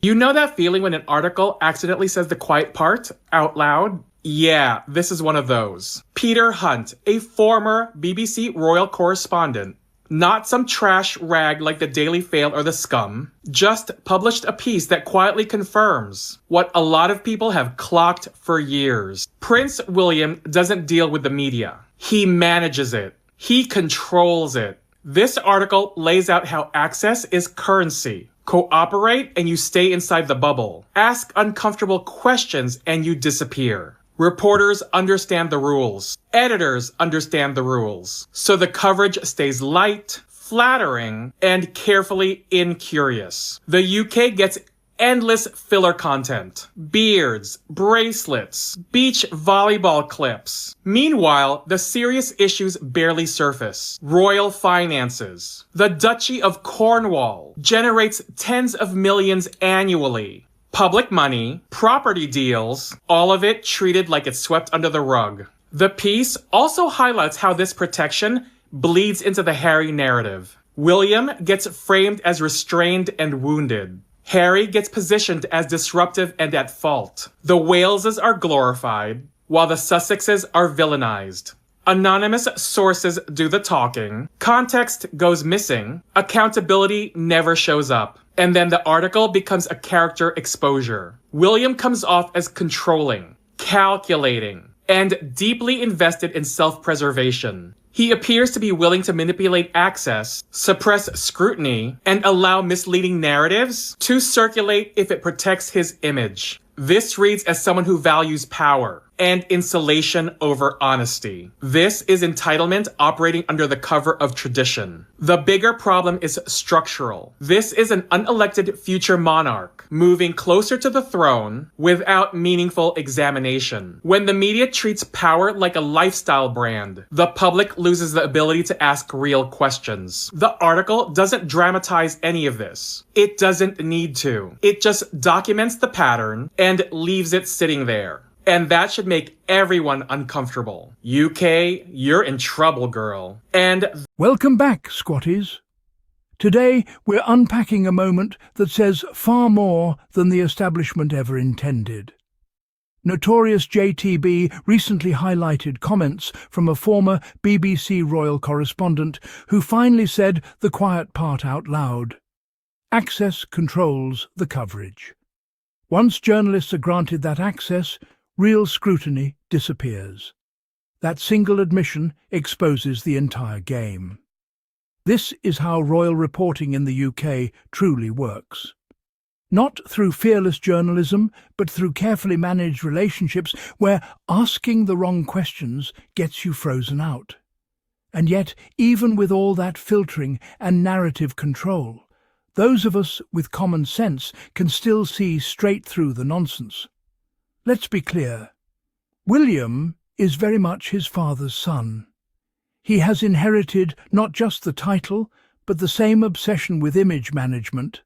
You know that feeling when an article accidentally says the quiet part out loud? Yeah, this is one of those. Peter Hunt, a former BBC royal correspondent, not some trash rag like the Daily Fail or the Scum, just published a piece that quietly confirms what a lot of people have clocked for years. Prince William doesn't deal with the media. He manages it. He controls it. This article lays out how access is currency. Cooperate and you stay inside the bubble. Ask uncomfortable questions and you disappear. Reporters understand the rules. Editors understand the rules. So the coverage stays light, flattering, and carefully incurious. The UK gets endless filler content. Beards, bracelets, beach volleyball clips. Meanwhile, the serious issues barely surface. Royal finances. The Duchy of Cornwall generates tens of millions annually. Public money, property deals, all of it treated like it's swept under the rug. The piece also highlights how this protection bleeds into the Harry narrative. William gets framed as restrained and wounded. Harry gets positioned as disruptive and at fault. The Waleses are glorified, while the Sussexes are villainized. Anonymous sources do the talking, context goes missing, accountability never shows up, and then the article becomes a character exposure. William comes off as controlling, calculating, and deeply invested in self-preservation. He appears to be willing to manipulate access, suppress scrutiny, and allow misleading narratives to circulate if it protects his image. This reads as someone who values power and insulation over honesty. This is entitlement operating under the cover of tradition. The bigger problem is structural. This is an unelected future monarch moving closer to the throne without meaningful examination. When the media treats power like a lifestyle brand, the public loses the ability to ask real questions. The article doesn't dramatize any of this. It doesn't need to. It just documents the pattern and leaves it sitting there. And that should make everyone uncomfortable. UK, you're in trouble, girl. And welcome back, squatties. Today, we're unpacking a moment that says far more than the establishment ever intended. Notorious JTB recently highlighted comments from a former BBC royal correspondent who finally said the quiet part out loud. Access controls the coverage. Once journalists are granted that access, real scrutiny disappears. That single admission exposes the entire game. This is how royal reporting in the UK truly works. Not through fearless journalism, but through carefully managed relationships where asking the wrong questions gets you frozen out. And yet, even with all that filtering and narrative control, those of us with common sense can still see straight through the nonsense. Let's be clear. William is very much his father's son. He has inherited not just the title, but the same obsession with image management,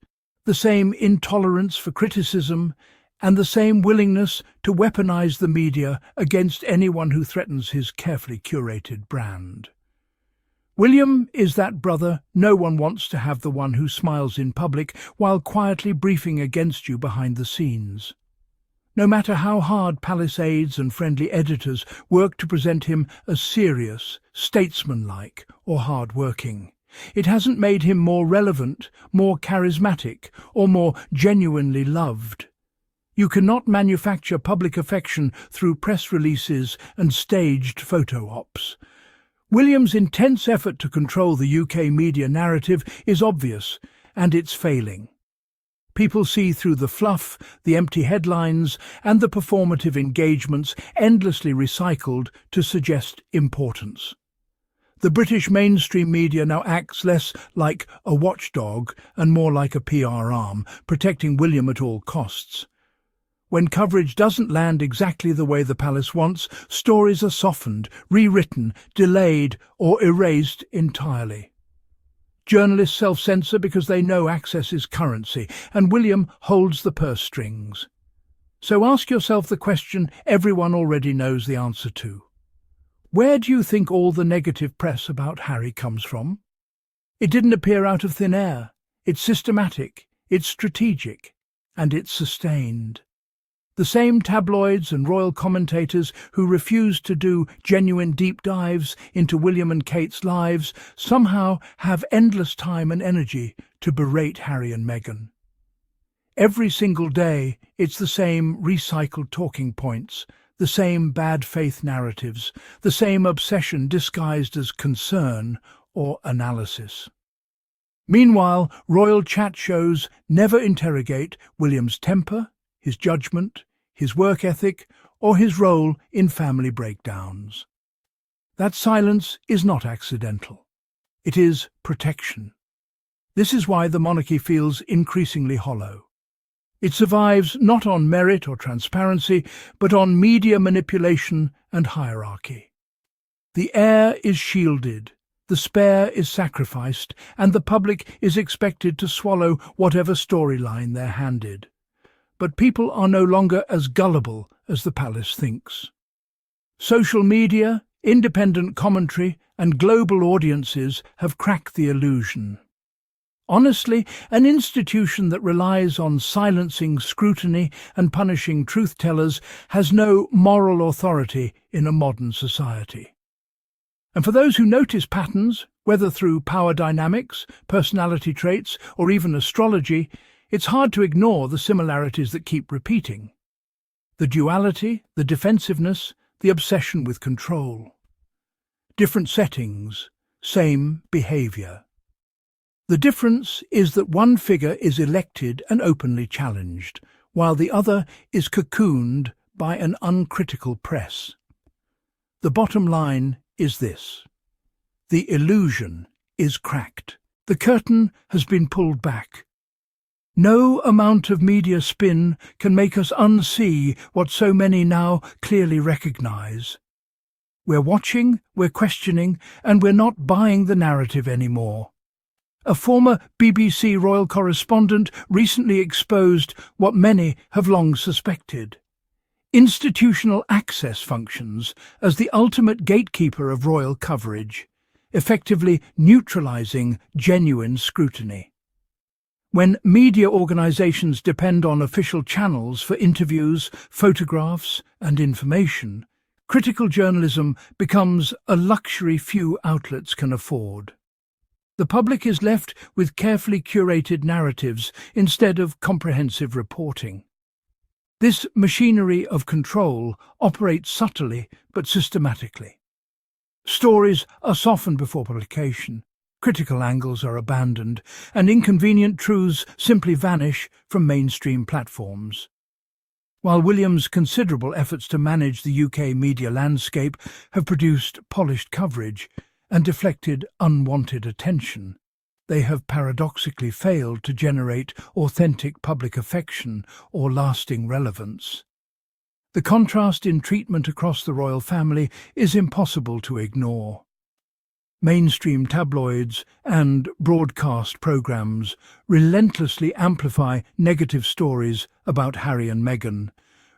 the same intolerance for criticism, and the same willingness to weaponize the media against anyone who threatens his carefully curated brand. William is that brother no one wants to have, the one who smiles in public while quietly briefing against you behind the scenes. No matter how hard palace aides and friendly editors work to present him as serious, statesmanlike, or hard-working, it hasn't made him more relevant, more charismatic, or more genuinely loved. You cannot manufacture public affection through press releases and staged photo ops. William's intense effort to control the UK media narrative is obvious, and it's failing. People see through the fluff, the empty headlines, and the performative engagements endlessly recycled to suggest importance. The British mainstream media now acts less like a watchdog and more like a PR arm, protecting William at all costs. When coverage doesn't land exactly the way the palace wants, stories are softened, rewritten, delayed, or erased entirely. Journalists self-censor because they know access is currency, and William holds the purse strings. So ask yourself the question everyone already knows the answer to. Where do you think all the negative press about Harry comes from? It didn't appear out of thin air. It's systematic. It's strategic. and it's sustained. The same tabloids and royal commentators who refused to do genuine deep dives into William and Kate's lives somehow have endless time and energy to berate Harry and Meghan. Every single day, it's the same recycled talking points, the same bad faith narratives, the same obsession disguised as concern or analysis. Meanwhile, royal chat shows never interrogate William's temper, his judgment, his work ethic, or his role in family breakdowns. That silence is not accidental. It is protection. This is why the monarchy feels increasingly hollow. It survives not on merit or transparency, but on media manipulation and hierarchy. The heir is shielded, the spare is sacrificed, and the public is expected to swallow whatever storyline they're handed. But people are no longer as gullible as the palace thinks. Social media, independent commentary, and global audiences have cracked the illusion. Honestly, an institution that relies on silencing scrutiny and punishing truth-tellers has no moral authority in a modern society. And for those who notice patterns, whether through power dynamics, personality traits, or even astrology, it's hard to ignore the similarities that keep repeating. The duality, the defensiveness, the obsession with control. Different settings, same behavior. The difference is that one figure is elected and openly challenged, while the other is cocooned by an uncritical press. The bottom line is this: the illusion is cracked. The curtain has been pulled back. No amount of media spin can make us unsee what so many now clearly recognize. We're watching, we're questioning, and we're not buying the narrative anymore. A former BBC royal correspondent recently exposed what many have long suspected: institutional access functions as the ultimate gatekeeper of royal coverage, effectively neutralizing genuine scrutiny. When media organizations depend on official channels for interviews, photographs, and information, critical journalism becomes a luxury few outlets can afford. The public is left with carefully curated narratives instead of comprehensive reporting. This machinery of control operates subtly but systematically. Stories are softened before publication, critical angles are abandoned, and inconvenient truths simply vanish from mainstream platforms. While William's considerable efforts to manage the UK media landscape have produced polished coverage and deflected unwanted attention, they have paradoxically failed to generate authentic public affection or lasting relevance. The contrast in treatment across the royal family is impossible to ignore. Mainstream tabloids and broadcast programs relentlessly amplify negative stories about Harry and Meghan,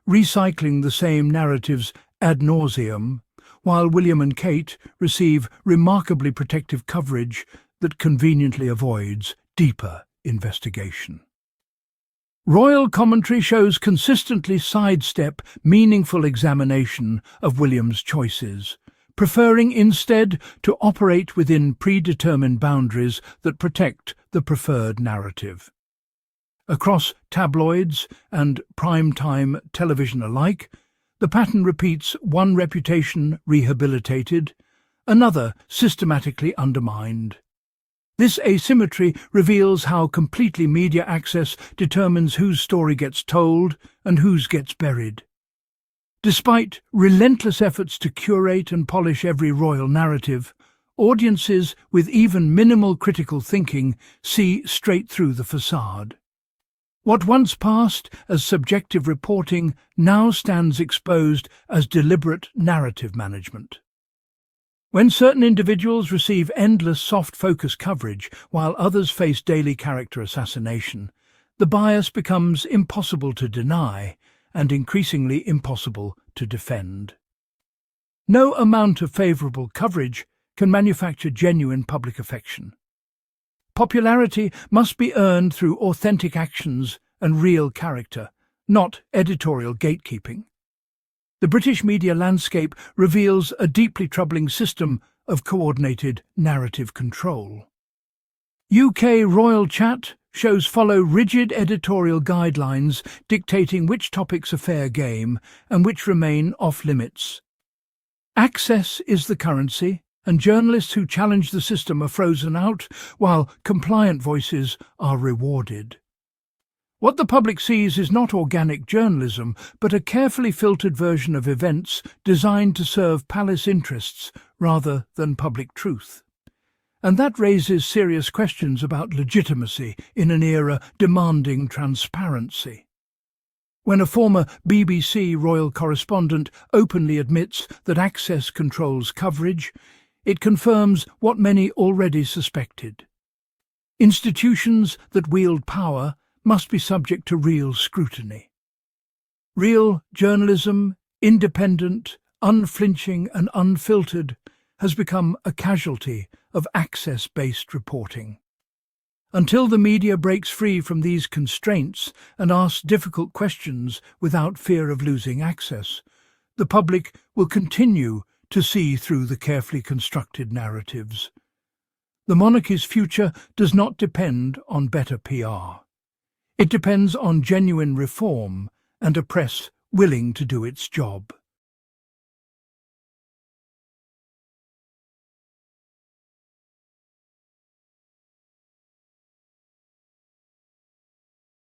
recycling the same narratives ad nauseum, while William and Kate receive remarkably protective coverage that conveniently avoids deeper investigation. Royal commentary shows consistently sidestep meaningful examination of William's choices, preferring instead to operate within predetermined boundaries that protect the preferred narrative. Across tabloids and prime-time television alike, the pattern repeats: one reputation rehabilitated, another systematically undermined. This asymmetry reveals how completely media access determines whose story gets told and whose gets buried. Despite relentless efforts to curate and polish every royal narrative, audiences with even minimal critical thinking see straight through the facade. What once passed as subjective reporting now stands exposed as deliberate narrative management. When certain individuals receive endless soft-focus coverage while others face daily character assassination, the bias becomes impossible to deny and increasingly impossible to defend. No amount of favourable coverage can manufacture genuine public affection. Popularity must be earned through authentic actions and real character, not editorial gatekeeping. The British media landscape reveals a deeply troubling system of coordinated narrative control. UK royal chat shows follow rigid editorial guidelines dictating which topics are fair game and which remain off-limits. Access is the currency, and journalists who challenge the system are frozen out, while compliant voices are rewarded. What the public sees is not organic journalism, but a carefully filtered version of events designed to serve palace interests rather than public truth. And that raises serious questions about legitimacy in an era demanding transparency. When a former BBC royal correspondent openly admits that Access controls coverage, it confirms what many already suspected. Institutions that wield power must be subject to real scrutiny. Real journalism, independent, unflinching and unfiltered, has become a casualty of access-based reporting. Until the media breaks free from these constraints and asks difficult questions without fear of losing access, the public will continue to see through the carefully constructed narratives. The monarchy's future does not depend on better PR. It depends on genuine reform and a press willing to do its job.